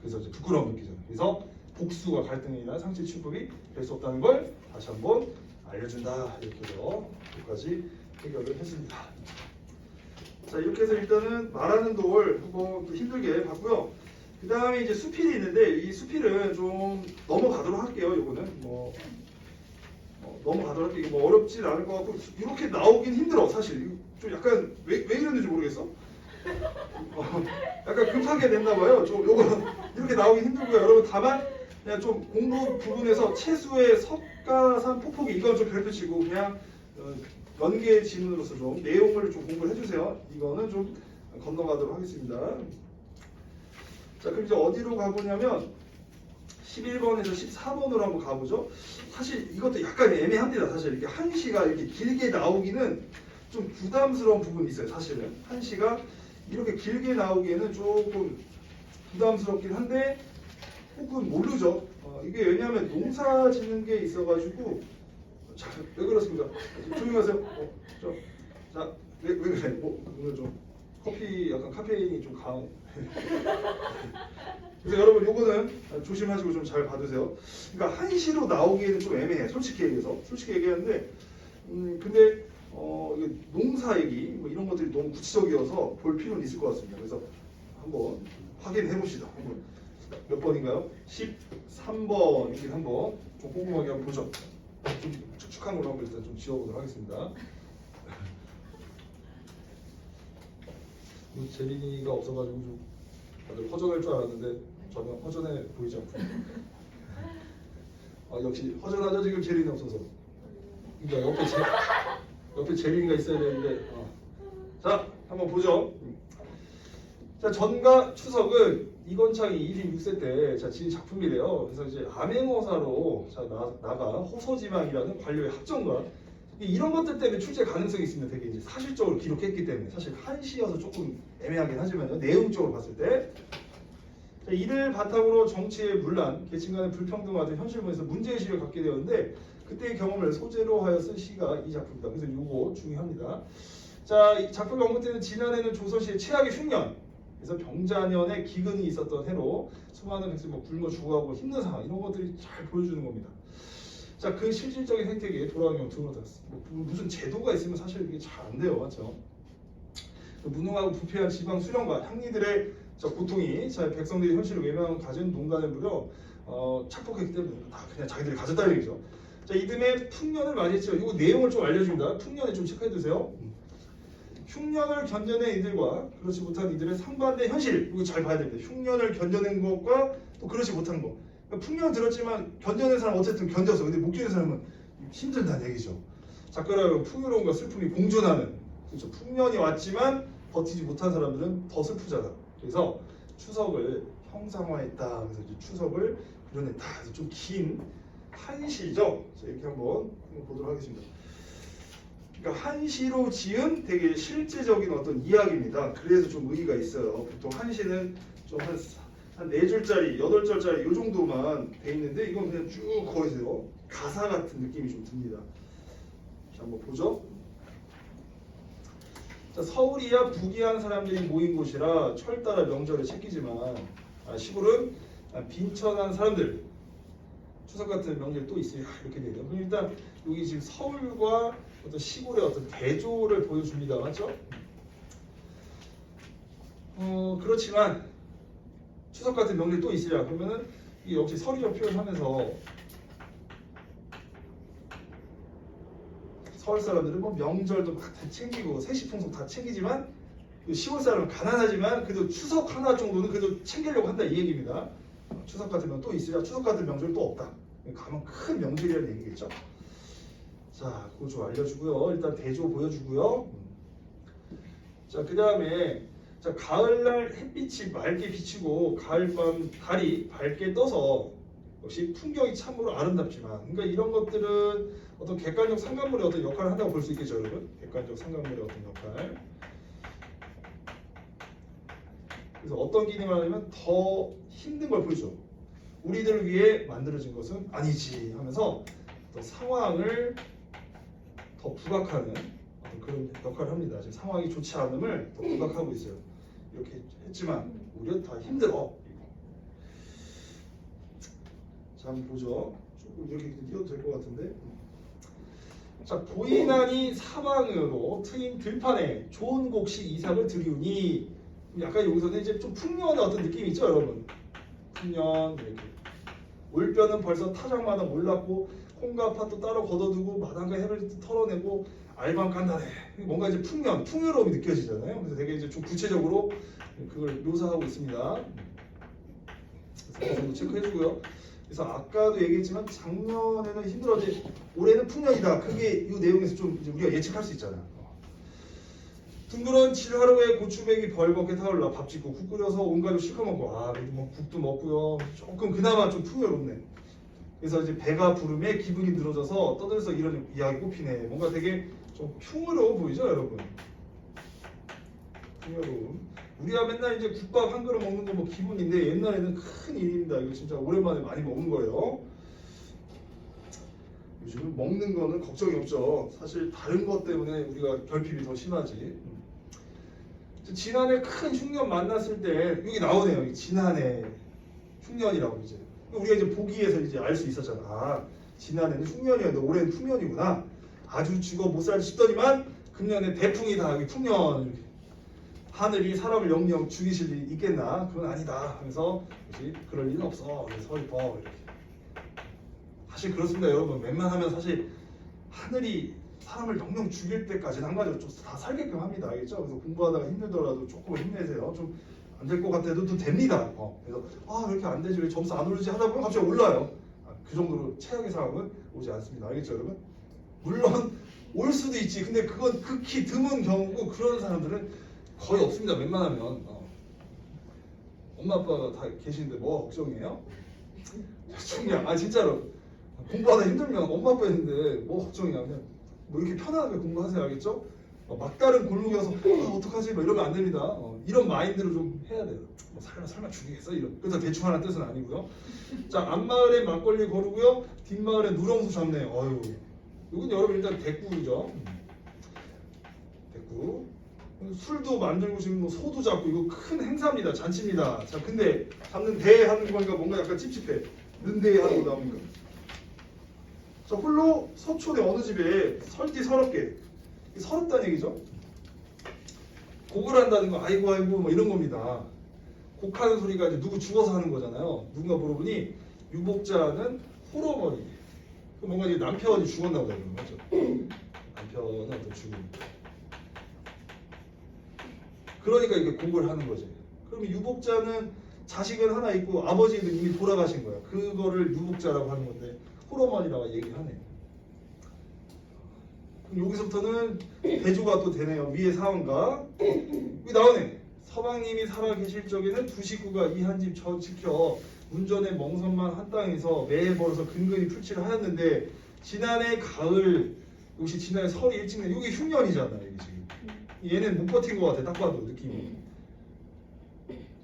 그래서 이제 부끄러움 느끼잖아. 그래서 복수와 갈등이나 상처 치유법이 될 수 없다는 걸 다시 한번 알려준다. 이렇게 해서 여기까지 해결을 했습니다. 자, 이렇게 해서 일단은 말하는 돌 한번 또 힘들게 봤고요. 그 다음에 이제 수필이 있는데 이 수필은 좀 넘어가도록 할게요. 이거는 뭐 넘어가도록 할게요. 뭐 어렵진 않을 것 같고 이렇게 나오긴 힘들어 사실. 좀 약간 왜 이랬는지 모르겠어. 약간 급하게 냈나 봐요. 좀 요거 이렇게 나오기 힘들고요. 여러분 다만 그냥 좀 공부 부분에서 채수의 석가산 폭포기 이건 좀 별표 치고 그냥 연계 지문으로서 좀 내용을 좀 공부를 해주세요. 이거는 좀 건너가도록 하겠습니다. 자, 그럼 이제 어디로 가보냐면 11번에서 14번으로 한번 가보죠. 사실 이것도 약간 애매합니다. 사실 이렇게 한시가 이렇게 길게 나오기는 좀 부담스러운 부분이 있어요. 사실은 한시가 이렇게 길게 나오기에는 조금 부담스럽긴 한데 혹은 모르죠. 이게 왜냐하면 농사 짓는 게 있어가지고 자, 왜 그렇습니까? 조용히 하세요. 자, 왜 그래? 오늘 좀 커피 약간 카페인이 좀 강해. 그래서 여러분 요거는 조심하시고 좀 잘 봐두세요. 그러니까 한시로 나오기에는 좀 애매해. 솔직히 얘기하는데 근데 이게 농사 얘기 뭐 이런 것들이 너무 구체적이어서 볼 필요는 있을 것 같습니다. 그래서 한번 확인해 봅시다. 몇 번인가요? 13번 이렇게 한번 좀 꼼꼼하게 한번 보죠. 좀 축축한 걸로 한번 일단 좀 지워보도록 하겠습니다. 재린이가 없어가지고 좀 다들 허전할 줄 알았는데 전혀 허전해 보이지 않군요. 역시 허전하죠 지금 재린이 없어서. 그러니까 옆에 재린이가 있어야 되는데. 자, 한번 보죠. 자, 전가 추석은 이건창이 1인 6세 때 지은 작품이래요. 그래서 이제 암행어사로 나가 호서지망이라는 관료의 합정과 이런 것들 때문에 출제 가능성이 있습니다. 되게 이제 사실적으로 기록했기 때문에 사실 한시여서 조금 애매하긴 하지만요. 내용적으로 봤을 때 자, 이를 바탕으로 정치의 문란, 계층 간의 불평등과 같은 현실문에서 문제의식을 갖게 되었는데 그때의 경험을 소재로 하여 쓴 시가 이 작품이다. 그래서 이거 중요합니다. 자, 이 작품 언급되는 지난해는 조선시의 최악의 흉년. 그래서 병자년에 기근이 있었던 해로 수많은 백성이 뭐 굶어 죽어가고 힘든 상황 이런 것들이 잘 보여주는 겁니다. 자, 그 실질적인 혜택이 돌아가는 경우 드물어졌습니다. 무슨 제도가 있으면 사실 이게 잘 안 돼요, 맞죠? 무능하고 부패한 지방 수령과 향리들의 고통이 백성들이 현실을 외면하고 가진 농간을 무려 착복했기 때문에 다 그냥 자기들이 가졌다는 얘기죠. 자, 이듬해 풍년을 맞이했죠. 이거 내용을 좀 알려줍니다. 풍년에 좀 체크해 두세요. 흉년을 견뎌낸 이들과 그렇지 못한 이들의 상반된 현실, 이거 잘 봐야 됩니다. 흉년을 견뎌낸 것과 또 그렇지 못한 것. 그러니까 풍년 들었지만 견뎌낸 사람 어쨌든 견뎌서, 근데 못 견딘 사람은 힘들다는 얘기죠. 작가라고 풍요로움과 슬픔이 공존하는, 그렇죠. 풍년이 왔지만 버티지 못한 사람들은 더 슬프잖아. 그래서 추석을 형상화했다. 그래서 이제 추석을 그려냈다. 그래서 좀 긴 한시죠. 자, 이렇게 한번 보도록 하겠습니다. 그러니까 한시로 지은 되게 실제적인 어떤 이야기입니다. 그래서 좀 의의가 있어요. 보통 한시는 좀 한 4줄짜리, 8줄짜리 이 정도만 돼 있는데 이건 그냥 쭉 거기서 가사 같은 느낌이 좀 듭니다. 자, 한번 보죠. 자, 서울이야 부귀한 사람들이 모인 곳이라 철 따라 명절을 챙기지만 시골은 빈천한 사람들 추석 같은 명절이 또 있어요. 이렇게 돼요. 그럼 일단 여기 지금 서울과 어떤 시골의 어떤 대조를 보여줍니다. 맞죠? 그렇지만 추석 같은 명절이 또 있으랴 그러면은 이게 역시 서리적 표현하면서 서울 사람들은 뭐 명절도 다 챙기고 세시풍속 다 챙기지만 시골 사람은 가난하지만 그래도 추석 하나 정도는 그래도 챙기려고 한다 이 얘기입니다. 추석 같은 명 또 있으랴 추석 같은 명절 또 없다. 가면 큰 명절이라는 얘기겠죠. 자, 그거 좀 알려주고요. 일단 대조 보여주고요. 자, 그 다음에 자, 가을날 햇빛이 맑게 비치고 가을밤 달이 밝게 떠서 역시 풍경이 참으로 아름답지만, 그러니까 이런 것들은 어떤 객관적 상관물의 어떤 역할을 한다고 볼 수 있겠죠, 여러분. 객관적 상관물의 어떤 역할. 그래서 어떤 기능을 하냐면 더 힘든 걸 보여줘. 우리들을 위해 만들어진 것은 아니지 하면서 또 상황을 더 부각하는 어떤 그런 역할을 합니다. 지금 상황이 좋지 않음을 더 부각하고 있어요. 이렇게 했지만 우리는 다 힘들어. 자, 한번 보죠. 조금 이렇게 띄워도 될 것 같은데. 자, 보이나니 사방으로 트인 들판에 좋은 곡식 이삭을 들이우니, 약간 여기서는 이제 좀 풍년의 어떤 느낌이 있죠, 여러분. 풍년 이렇게. 올뼈는 벌써 타작마다 올랐고 콩과 팥도 따로 걷어두고 마당과 해를 털어내고 알밤 간다네. 뭔가 이제 풍년, 풍요로움이 느껴지잖아요. 그래서 되게 이제 좀 구체적으로 그걸 묘사하고 있습니다. 그래서 그 체크해주고요. 그래서 아까도 얘기했지만 작년에는 힘들었지 올해는 풍년이다. 그게 이 내용에서 좀 이제 우리가 예측할 수 있잖아요. 둥그런 칠하루에 고추백이 벌겋게 타올라 밥 짓고 국 끓여서 온 가족 실컷 먹고 뭐 국도 먹고요. 조금 그나마 좀 풍요롭네. 그래서 이제 배가 부름에 기분이 늘어져서 떠들어서 이런 이야기 꼽히네. 뭔가 되게 좀 풍요로워 보이죠, 여러분? 풍요로움. 우리가 맨날 이제 국밥 한 그릇 먹는 거 뭐 기분인데 옛날에는 큰 일입니다. 이거 진짜 오랜만에 많이 먹은 거예요. 요즘은 먹는 거는 걱정이 없죠. 사실 다른 것 때문에 우리가 결핍이 더 심하지. 지난해 큰 흉년 만났을 때 여기 나오네요. 여기 지난해 흉년이라고 이제 우리가 이제 보기에서 이제 알 수 있었잖아. 아, 지난해는 흉년이었는데 올해는 풍년이구나. 아주 죽어 못 살 싶더니만 금년에 대풍이 다 여기 풍년 이렇게. 하늘이 사람을 영영 죽이실 일이 있겠나? 그건 아니다. 하면서 그럴 일은 없어. 서리퍼 이렇게. 사실 그렇습니다, 여러분. 웬만하면 사실 하늘이 사람을 영영 죽일 때까지는 한 가지로 좀 다 살게끔 합니다. 알겠죠? 그래서 공부하다가 힘들더라도 조금 힘내세요. 좀 안 될 것 같아도 또 됩니다. 그래서 왜 이렇게 안 되지? 왜 점수 안 오르지? 하다 보면 갑자기 올라요. 그 정도로 최악의 상황은 오지 않습니다. 알겠죠, 여러분? 물론 올 수도 있지. 근데 그건 극히 드문 경우고 그런 사람들은 거의 없습니다. 웬만하면. 엄마 아빠가 다 계시는데 뭐 걱정이에요? 중요한. 진짜로 공부하다 힘들면 엄마 아빠 있는데 뭐 걱정이야. 그냥 뭐 이렇게 편안하게 공부하세요. 알겠죠? 막다른 골목이어서 어떡하지? 뭐 이러면 안 됩니다. 이런 마인드로 좀 해야 돼요. 뭐 설마 죽이겠어? 이런. 그래서 대충 하는 뜻은 아니고요. 자, 앞마을에 막걸리 거르고요. 뒷마을에 누렁수 잡네요. 어휴. 이건 여러분 일단 대꾸죠. 대꾸. 술도 만들고 지금 뭐 소도 잡고 이거 큰 행사입니다. 잔치입니다. 자, 근데 잡는 대 하는 거니까 뭔가 약간 찝찝해. 는대 하는 거 나오니까. 자, 홀로 서촌의 어느 집에 설띠 서럽게. 서럽다는 얘기죠. 곡을 한다는 거 아이고 아이고 뭐 이런 겁니다. 곡하는 소리가 이제 누구 죽어서 하는 거잖아요. 누군가 물어보니 유복자는 홀어머니. 뭔가 이제 남편이 죽었나 보다 그런 거죠. 남편은 어떤 죽음. 그러니까 이게 곡을 하는 거지. 그러면 유복자는 자식은 하나 있고 아버지는 이미 돌아가신 거야. 그거를 유복자라고 하는 건데 홀어머니라고 얘기하네. 그럼 여기서부터는 대조가 또 되네요. 위의 상황과 여기 나오네. 서방님이 살아 계실 적에는 두 식구가 이 한 집 저 지켜 운전의 멍석만 한 땅에서 매해 벌어서 근근히 풀칠을 하였는데 지난해 가을 역시 지난해 설이 일찍 내 이게 흉년이잖아 이게 지금 얘는 못 버틴 것 같아 딱 봐도 느낌이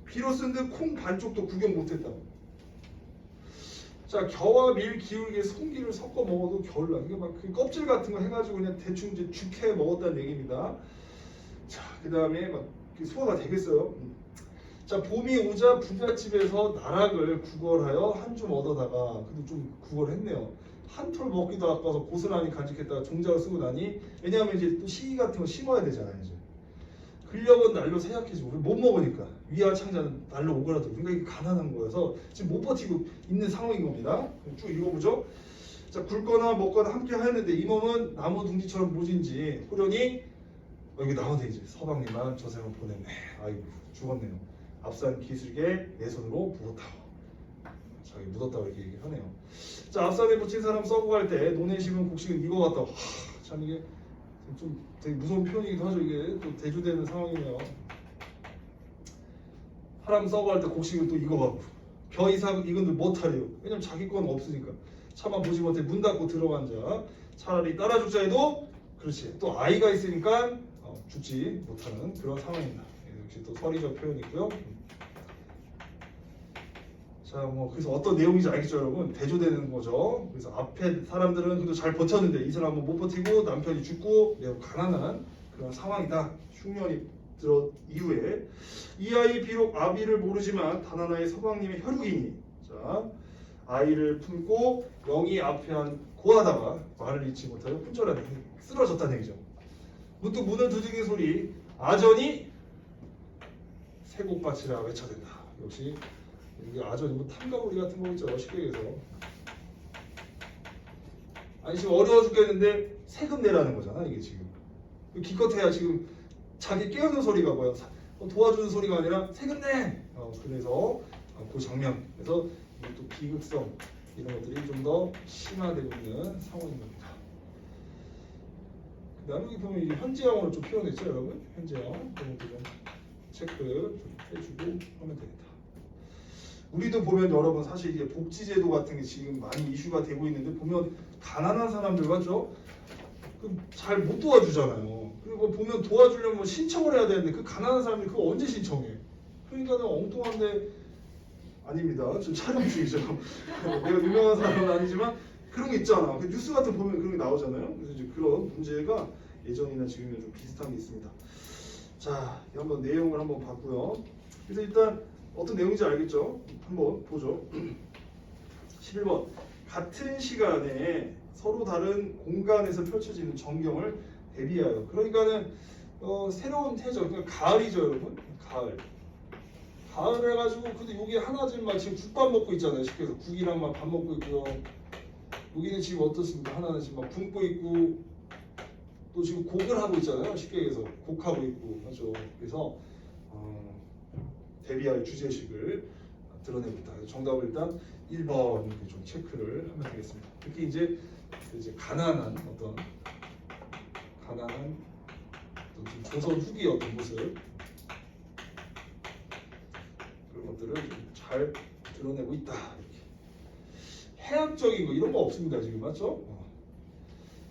비로 쓴 듯 콩 반쪽도 구경 못했다고. 자 겨와 밀 기울기에 송기를 섞어 먹어도 겨울나 이게 막 그 껍질 같은 거 해가지고 그냥 대충 이제 죽해 먹었다는 얘기입니다. 자 그 다음에 막 소화가 되겠어요. 자 봄이 오자 부잣집에서 나락을 구걸하여 한 줌 얻어다가 그래도 좀 구걸했네요. 한 톨 먹기도 아까워서 고스란히 간직했다가 종자를 쓰고 나니 왜냐하면 이제 또 시 같은 거 심어야 되잖아요. 이제 근력은 날로 쇠약해지고 못 먹으니까 위와 창자는 날로 오그라들고 그러니까 이게 가난한 거여서 지금 못 버티고 있는 상황인 겁니다. 쭉 읽어보죠. 자 굵거나 먹거나 함께 하였는데 이 몸은 나무 둥지처럼 모진지 호련히 여기 나오네 이제 서방님만 저 세상 보냈네. 아이고 죽었네요. 앞산 기슭에 내 손으로 묻었다고. 자기 묻었다고 이렇게 얘기하네요. 자 앞산에 붙인 사람 썩고 갈 때 논에 심은 곡식은 이거 같다고. 참 이게 좀 되게 무서운 표현이기도 하죠. 이게 또 대조되는 상황이네요. 사람 썩어 갈 때 곡식은 또 이거 같고 벼 이삭 이건들 못하래요. 왜냐면 자기 건 없으니까. 차마 보지 못해 문 닫고 들어간 자 차라리 따라 죽자 해도 그렇지 또 아이가 있으니까 죽지 못하는 그런 상황입니다. 역시 또 서리적 표현이고요. 자, 뭐 그래서 어떤 내용인지 알겠죠, 여러분? 대조되는 거죠. 그래서 앞에 사람들은 그래도 잘 버텼는데 이 사람은 못 버티고 남편이 죽고 매우 가난한 그런 상황이다. 흉년이 들어 이후에 이 아이 비록 아비를 모르지만 단 하나의 서방님의 혈육이니 자 아이를 품고 영이 앞에 한 고하다가 말을 잊지 못하여 품절하다 쓰러졌다는 얘기죠. 문득 문을 두드리는 소리 아전이 세곡밭이라 외쳐댄다. 역시 이게 아전이 뭐 탐가구리 같은 거 있죠. 쉽게 얘기해서 아니 지금 어려워 죽겠는데 세금 내라는 거잖아 이게 지금 기껏해야 지금 자기 깨우는 소리가 뭐야 도와주는 소리가 아니라 세금 내 그래서 그 장면 그래서 또 비극성 이런 것들이 좀 더 심화되고 있는 상황인 겁니다. 그 다음에 여기 보면 현재형으로 좀 표현했죠 여러분. 현재형 그런 것도 좀 체크 좀 해주고 하면 됩니다. 우리도 보면 여러분 사실 이제 복지제도 같은 게 지금 많이 이슈가 되고 있는데 보면 가난한 사람들 맞죠? 잘 못 도와주잖아요. 그리고 보면 도와주려면 신청을 해야 되는데 그 가난한 사람들이 그거 언제 신청해? 그러니까 엉뚱한데 아닙니다. 좀 촬영 중이죠. 내가 유명한 사람은 아니지만 그런 게 있잖아. 그 뉴스 같은 거 보면 그런 게 나오잖아요. 그래서 이제 그런 문제가 예전이나 지금이나 좀 비슷한 게 있습니다. 자, 한번 내용을 한번 봤고요. 그래서 일단 어떤 내용인지 알겠죠? 한번 보죠. 11번 같은 시간에 서로 다른 공간에서 펼쳐지는 전경을 대비하여 그러니까는 새로운 태적 그러니까 가을이죠 여러분. 가을 해가지고 근데 여기 하나쯤만 지금 국밥 먹고 있잖아요. 쉽게 해서 국이랑 막 밥 먹고 있고요. 여기는 지금 어떻습니까? 하나는 지금 막 굶고 있고 또 지금 곡을 하고 있잖아요. 쉽게 얘기해서 곡하고 있고 하죠. 그래서 대비할 주제식을 드러내고 있다. 정답을 일단 1번 이렇게 좀 체크를 하면 되겠습니다. 특히 이제 가난한 어떤 조선 후기 어떤 모습 그런 것들을 좀 잘 드러내고 있다. 이렇게. 해학적인 거 이런 거 없습니다. 지금 맞죠?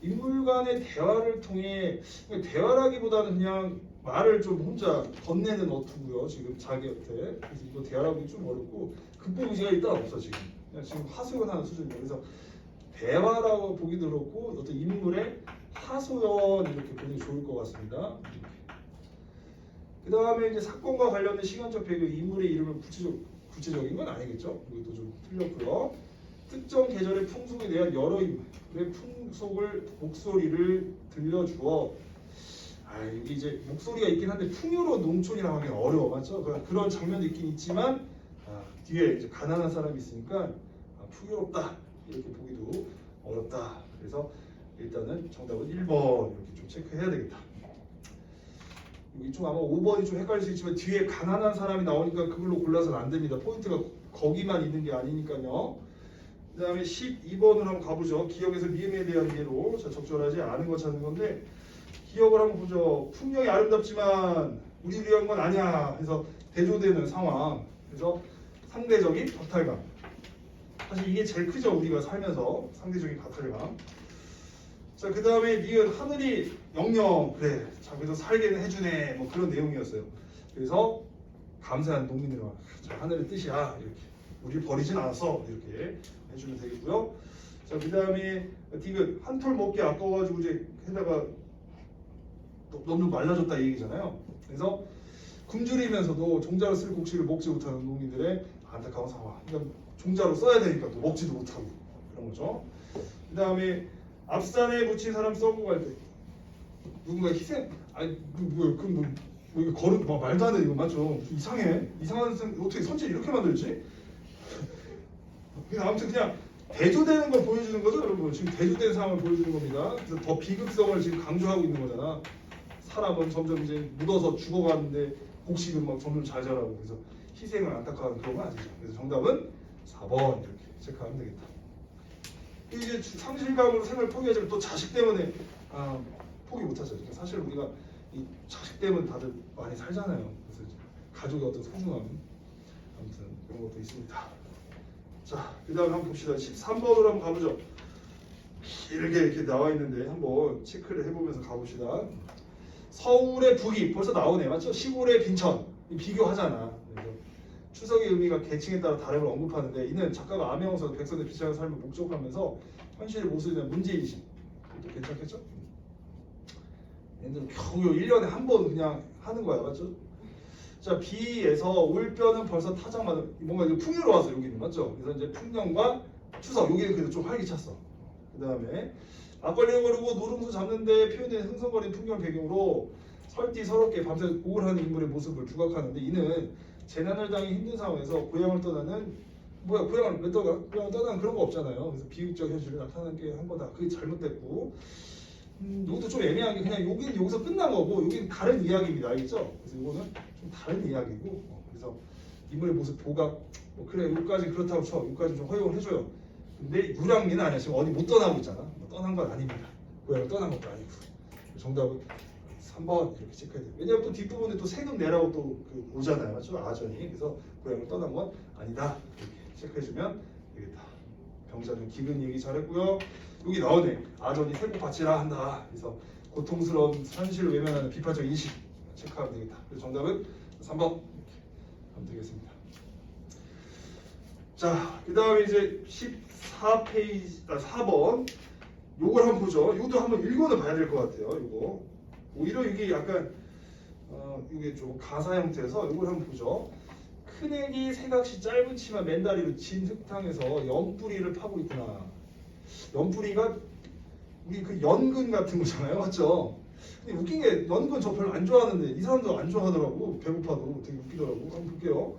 인물 간의 대화를 통해 대화라기보다는 그냥 말을 좀 혼자 건네는 어투고요. 지금 자기한테 그래서 이거 대화라기 좀 어렵고 극복 의지가 일단 없어 지금. 그냥 지금 하소연하는 수준이에요. 그래서 대화라고 보기도 그렇고 어떤 인물의 하소연 이렇게 보는 게 좋을 것 같습니다. 그 다음에 이제 사건과 관련된 시간적 배경, 인물의 이름을 구체적인 건 아니겠죠. 이것도 좀 틀렸고요. 특정 계절의 풍속에 대한 여러 인물의 풍속을 목소리를 들려주어. 여기 이제 목소리가 있긴 한데 풍요로운 농촌이라고 하기는 어려워, 맞죠? 그런 장면도 있긴 있지만 뒤에 이제 가난한 사람이 있으니까 풍요롭다 이렇게 보기도 어렵다. 그래서 일단은 정답은 1번 이렇게 좀 체크해야 되겠다. 여기 좀 아마 5번이 좀 헷갈릴 수 있지만 뒤에 가난한 사람이 나오니까 그걸로 골라서는 안 됩니다. 포인트가 거기만 있는 게 아니니까요. 그 다음에 12번으로 한번 가보죠. 기억에서 미음에 대한 예로 적절하지 않은 거 찾는 건데 기억을 한번 보죠. 풍경이 아름답지만 우리를 위한 건 아니야 해서 대조되는 상황. 그래서 상대적인 박탈감. 사실 이게 제일 크죠. 우리가 살면서 상대적인 박탈감. 자, 그 다음에 니은 하늘이 영영 그래. 자, 그래서 살게는 해주네. 뭐 그런 내용이었어요. 그래서 감사한 농민들은 하늘의 뜻이야. 이렇게 우리를 버리진 않았어. 이렇게 해주면 되겠고요. 자, 그 다음에 디귿 한 톨 먹기 아까워가지고 이제 해다가 너무 말라졌다 이 얘기잖아요. 그래서 굶주리면서도 종자로 쓸 곡식을 먹지 못하는 농민들의 안타까운 상황. 그러니까 종자로 써야 되니까 또 먹지도 못하고 그런 거죠. 그 다음에 앞산에 묻힌 사람 썩고 갈 때 누군가 희생 이거 거룩 말도 안 돼. 이거 맞죠? 이상해. 이상한 어떻게 선지를 이렇게 만들지? 아무튼 그냥 대조되는 걸 보여주는 거죠, 여러분. 지금 대조된 상황을 보여주는 겁니다. 그래서 더 비극성을 지금 강조하고 있는 거잖아. 사람은 점점 이제 묻어서 죽어가는데 곡식은 막 점점 잘 자라고. 그래서 희생을 안타까운 그런 건 아니죠. 그래서 정답은 4번 이렇게 체크하면 되겠다. 이제 상실감으로 생을 포기하지만 또 자식 때문에 포기 못하죠. 사실 우리가 이 자식 때문에 다들 많이 살잖아요. 그래서 이제 가족의 어떤 소중함, 아무튼 그런 것도 있습니다. 자, 그 다음에 한번 봅시다. 13번으로 한번 가보죠. 길게 이렇게 나와 있는데 한번 체크를 해보면서 가봅시다. 서울의 북이 벌써 나오네, 맞죠? 시골의 빈천 비교하잖아. 그래서 추석의 의미가 계층에 따라 다름을 언급하는데 이는 작가가 암행어사 백성의 비참한 삶을 목적으로 하면서 현실의 모습에 대한 문제인식. 이것도 괜찮겠죠? 얘들은 겨우 1년에 한 번 그냥 하는 거야, 맞죠? 자, 비에서 올뼈는 벌써 타작마다 뭔가 이제 풍요로워서 여기는 맞죠? 그래서 이제 풍년과 추석 여기는 그래도 좀 활기찼어. 그 다음에 막걸리를 거르고 노름수 잡는데 표현된 흥성거리는 풍경을 배경으로 설띠서럽게 밤새 곡을 하는 인물의 모습을 부각하는데 이는 재난을 당해 힘든 상황에서 고향을 떠나는 고향을 왜 떠나? 고향을 떠나는 그런 거 없잖아요. 그래서 비극적 현실을 나타나는 게 한 거다. 그게 잘못됐고 이것도 좀 애매한 게 그냥 여기는 여기서 끝난 거고 여기는 다른 이야기입니다. 알겠죠? 그래서 이거는 좀 다른 이야기고 그래서 인물의 모습 보각 그래 여기까지 그렇다고 쳐 여기까지 좀 허용을 해줘요. 근데 유랑민은 아니야. 지금 어디 못 떠나고 있잖아. 떠난 건 아닙니다. 고향을 떠난 것도 아니고 정답은 3번 이렇게 체크해야 돼요. 왜냐면 또 뒷부분에 또 세금 내라고 또 오잖아요. 맞죠? 아전이. 그래서 고향을 떠난 건 아니다. 이렇게 체크해주면 되겠다. 병자는 기근 얘기 잘했고요. 여기 나오네. 아전이 세고 바치라 한다. 그래서 고통스러운 현실을 외면하는 비판적 인식 체크하면 되겠다. 그래서 정답은 3번 이렇게 하면 되겠습니다. 자, 그 다음에 이제 14페이지 4번 요걸 한번 보죠. 이것도 한번 읽어는 봐야 될 것 같아요. 이거 오히려 이게 약간 이게 좀 가사 형태에서 이걸 한번 보죠. 큰애기 새각시 짧은 치마 맨다리로 진 흙탕에서 연뿌리를 파고 있구나. 연뿌리가 우리 그 연근 같은 거잖아요, 맞죠? 근데 웃긴 게 연근 저 별로 안 좋아하는데 이 사람도 안 좋아하더라고. 배고파도 되게 웃기더라고. 한번 볼게요.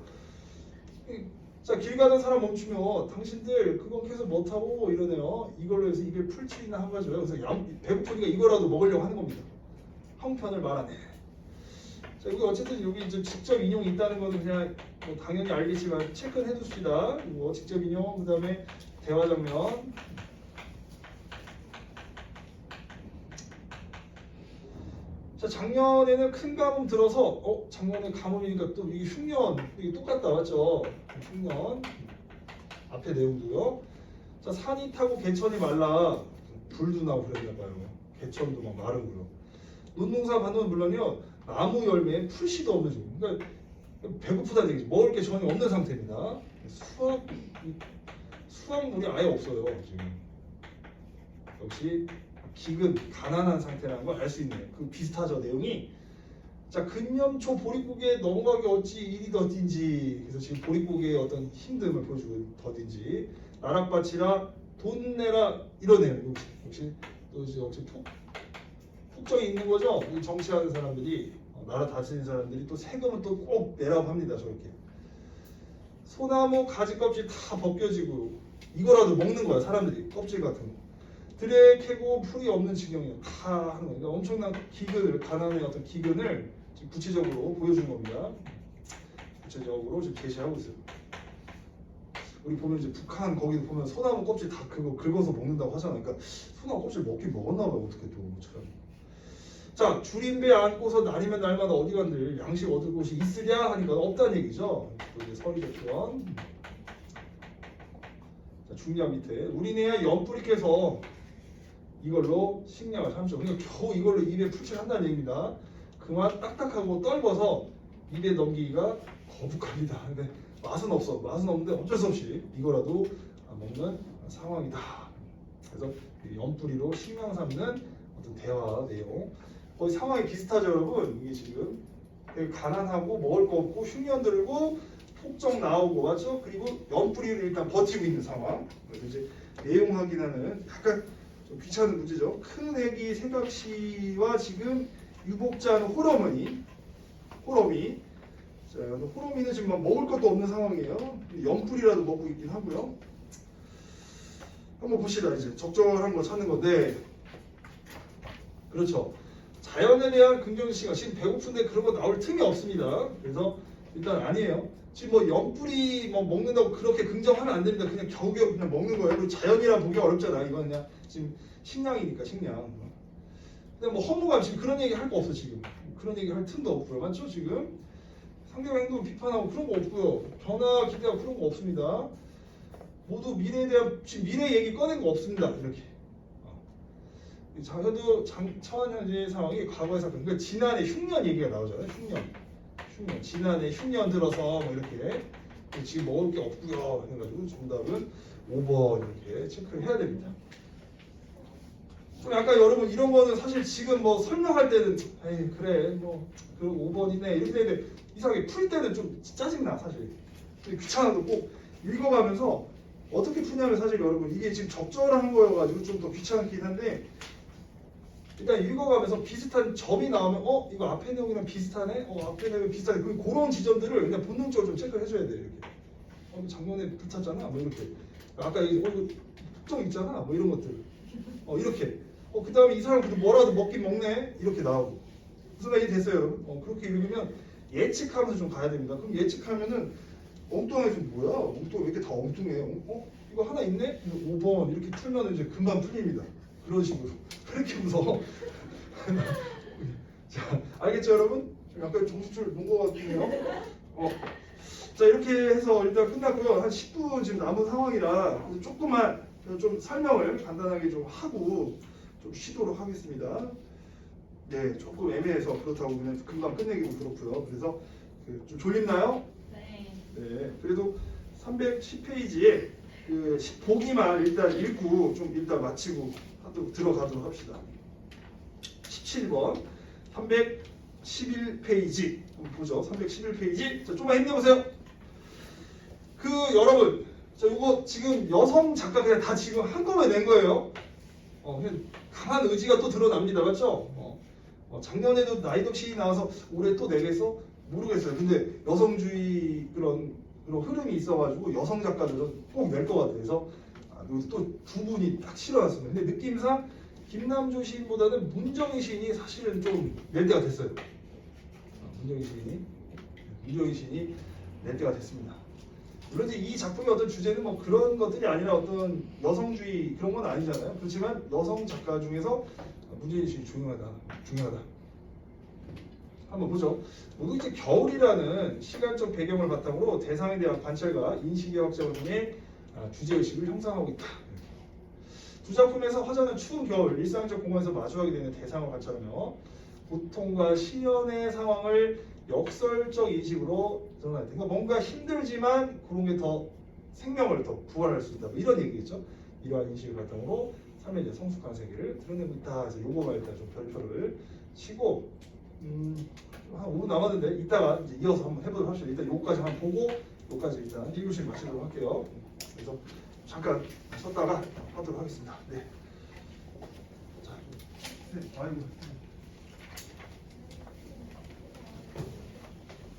자, 길 가던 사람 멈추면 당신들 그건 계속 못하고 이러네요. 이걸로 해서 입에 풀칠이나 한 가지요. 그래서 배고프니까 이거라도 먹으려고 하는 겁니다. 형편을 말하네. 자, 여기 어쨌든 여기 이제 직접 인용이 있다는 거는 그냥 뭐 당연히 알겠지만 체크는 해둡시다. 이거 직접 인용, 그 다음에 대화 장면. 자, 작년에는 큰 가뭄 들어서 작년에 가뭄이니까 또 이게 흉년 이게 똑같다, 맞죠? 흉년 앞에 내용도요. 자, 산이 타고 개천이 말라 불도 나고 그랬나 봐요. 개천도 막 마르고요. 논농사 받는 물론요. 나무 열매에 풀씨도 없는 중. 그러니까 배고프다는 얘기죠. 먹을 게 전혀 없는 상태입니다. 수확물이 아예 없어요 지금. 역시 기근, 가난한 상태라는 걸 알 수 있네요. 그 비슷하죠 내용이. 자, 근염초 보릿고개 넘어가기 어찌 이리 더딘지. 그래서 지금 보릿고개의 어떤 힘듦을 보여주고 더딘지. 나락바치라 돈 내라 이러네요. 역시 또 이제 역시 폭정이 있는 거죠. 이 정치하는 사람들이 나라 다스리는 사람들이 또 세금은 또 꼭 내라고 합니다. 저렇게 소나무 가지 껍질 다 벗겨지고 이거라도 먹는 거야 사람들이 껍질 같은 거. 들에 캐고 풀이 없는 지경이에요. 다 하는 거예요. 그러니까 엄청난 기근을 가난의 어떤 기근을 지금 구체적으로 보여준 겁니다. 구체적으로 지금 제시하고 있어요. 우리 보면 이제 북한 거기도 보면 소나무 껍질 다 그거 긁어서 먹는다고 하잖아요. 그러니까 소나무 껍질 먹긴 먹었나 봐요. 어떻게 또 참. 자, 줄임배 안고서 날이면 날마다 어디 간들 양식 얻을 곳이 있으랴 하니까 없다는 얘기죠. 또 이제 서리적 표현. 자, 중량 밑에 우리네야 연뿌리 캐서 이걸로 식량을 삼죠. 그러니까 겨우 이걸로 입에 풀칠한다는 얘기입니다. 그만 딱딱하고 떫어서 입에 넘기기가 거북합니다. 근데 맛은 없어. 맛은 없는데 어쩔 수 없이 이거라도 먹는 상황이다. 그래서 연뿌리로 식량 삼는 어떤 대화 내용. 거의 상황이 비슷하죠, 여러분. 이게 지금 되게 가난하고 먹을 거 없고 흉년 들고 폭정 나오고 맞죠? 그리고 연뿌리를 일단 버티고 있는 상황. 그래서 이제 내용 확인하는 약간 좀 귀찮은 문제죠. 큰 애기 세각시와 지금 유복자는 호러머니, 호러미. 자, 호러미는 지금 막 먹을 것도 없는 상황이에요. 연뿌리라도 먹고 있긴 하고요. 한번 봅시다. 이제 적절한 거 찾는 건데, 그렇죠. 자연에 대한 긍정적 시각. 지금 배고픈데 그런 거 나올 틈이 없습니다. 그래서 일단 아니에요. 지금 뭐 연뿌리 뭐 먹는다고 그렇게 긍정하면 안 됩니다. 그냥 겨우겨우 그냥 먹는 거예요. 그리고 자연이라 보기 어렵잖아. 이건 그냥 지금 식량이니까 식량. 근데 뭐 허무감 지금 그런 얘기 할 거 없어 지금. 그런 얘기 할 틈도 없고요. 맞죠 지금? 상대방 행동 비판하고 그런 거 없고요. 변화 기대하고 그런 거 없습니다. 모두 미래에 대한 지금 미래 얘기 꺼낸 거 없습니다. 이렇게. 현재 처한 상황이 과거의 사건. 그러니까 지난해 흉년 얘기가 나오잖아요. 흉년. 지난해 흉년 들어서 뭐 이렇게 지금 먹을 게 없고요. 해가지고 정답은 5번 이렇게 체크를 해야 됩니다. 약간 여러분 이런 거는 사실 지금 뭐 설명할 때는 에이 그래 뭐 그 5번이네 이렇게 되는데 이상하게 풀 때는 좀 짜증나 사실. 귀찮아도 꼭 읽어가면서 어떻게 푸냐면 사실 여러분 이게 지금 적절한 거여가지고 좀 더 귀찮긴 한데 일단 읽어가면서 비슷한 점이 나오면 이거 앞에 내용이랑 비슷하네? 앞에 내용이 비슷하네. 그런 지점들을 그냥 본능적으로 좀 체크를 해줘야 돼요. 이렇게. 작년에 붙었잖아. 뭐 이렇게. 아까 이거 특정 있잖아. 뭐 이런 것들. 이렇게. 그 다음에 이 사람 뭐라도 먹긴 먹네. 이렇게 나오고. 무슨 말이 됐어요. 그렇게 읽으면 예측하면서 좀 가야 됩니다. 그럼 예측하면은 엉뚱하게 좀 뭐야? 엉뚱 왜 이렇게 다 엉뚱해? 이거 하나 있네? 5번 이렇게 풀면 이제 금방 풀립니다. 그런 식으로. 그렇게 무서워. 자, 알겠죠, 여러분? 약간 정수줄 놓은 것 같네요. 자, 이렇게 해서 일단 끝났고요. 한 10분 지금 남은 상황이라 조금만 좀 설명을 간단하게 좀 하고 좀 쉬도록 하겠습니다. 네, 조금 애매해서 그렇다고 그냥 금방 끝내기도 그렇고요. 그래서 좀 졸립나요? 네. 네, 그래도 310페이지에 보기만 일단 읽고 좀 일단 마치고 들어가도록 합시다. 17번 311페이지 한번 보죠. 311페이지. 자, 좀만 힘내보세요. 여러분, 이거 지금 여성 작가 그냥 다 지금 한꺼번에 낸 거예요. 그냥 강한 의지가 또 드러납니다. 맞죠? 작년에도 나이덕 시인이 나와서 올해 또 내겠어? 모르겠어요. 근데 여성주의 그런 흐름이 있어가지고 여성 작가들은 꼭 낼 것 같아요. 그래서 또 두 분이 딱 실어놨습니다. 근데 느낌상 김남조 시인보다는 문정희 시인이 사실은 좀 낼 때가 됐어요. 문정희 시인이 낼 때가 됐습니다. 물론 이제 이 작품의 어떤 주제는 뭐 그런 것들이 아니라 어떤 여성주의 그런 건 아니잖아요. 그렇지만 여성 작가 중에서 문정희 시인이 중요하다. 한번 보죠. 모두 이제 겨울이라는 시간적 배경을 바탕으로 대상에 대한 관찰과 인식의 확장을 통해 주제의식을 형성하고 있다. 두 작품에서 화자는 추운 겨울, 일상적 공간에서 마주하게 되는 대상을 관찰하며 고통과 시련의 상황을 역설적 인식으로 드러날 때, 그러니까 뭔가 힘들지만 그런 게 더 생명을 더 부활할 수 있다. 뭐 이런 얘기겠죠. 이러한 인식을 바탕으로 삶의 이제 성숙한 세계를 드러내고 있다. 그래서 요거가 일단 좀 별표를 치고 한 5분 남았는데 이따가 이제 이어서 한번 해보도록 합시다. 일단 요거까지 한번 보고 요거까지 일단 1교시 마치도록 할게요. 그래서 잠깐 쉬었다가 하도록 하겠습니다. 네. 자, 네, 아이고.